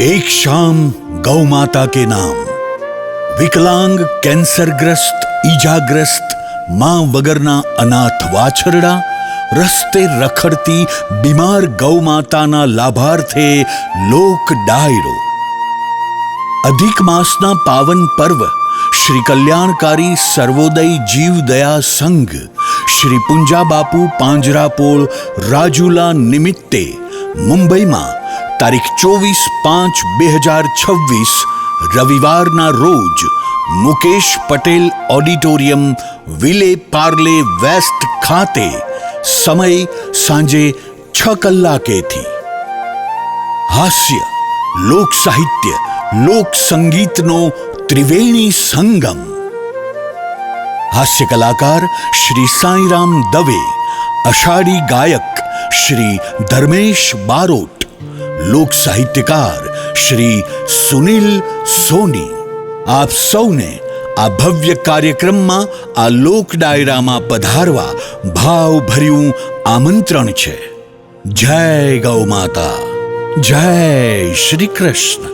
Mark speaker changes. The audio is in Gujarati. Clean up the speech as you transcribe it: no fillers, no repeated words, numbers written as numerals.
Speaker 1: एक शाम गौ माता के नाम। विकलांग, कैंसरग्रस्त, ઈજાગ્રસ્ત માં વગરના અનાથ વાછરડા, રસ્તે રખડતી બીમાર ગૌ માતાના લાભાર્થે લોક ડાયરો। અધિક માસના પાવન પર્વ શ્રી કલ્યાણકારી સર્વોદય જીવદયા સંઘ શ્રી પુંજા બાપુ પાંજરાપોળ રાજુલા નિમિત્તે મુંબઈમાં તારીખ 24/5/2026 રવિવારના રોજ મુકેશ પટેલ ઓડિટોરિયમ, વિલે પાર્લે વેસ્ટ ખાતે સમય સાંજે 6 કલાકેથી હાસ્ય, લોક સાહિત્ય, લોક સંગીતનો ત્રિવેણી સંગમ। હાસ્ય કલાકાર શ્રી સાંઈરામ દવે, અષાઢી ગાયક શ્રી ધર્મેશ બારોટ, લોક સાહિત્યકાર શ્રી સુનિલ સોની। આપ સૌને આ ભવ્ય કાર્યક્રમમાં, આ લોક ડાયરામાં પધારવા ભાવભર્યું આમંત્રણ છે। જય ગૌ માતા, જય શ્રી કૃષ્ણ।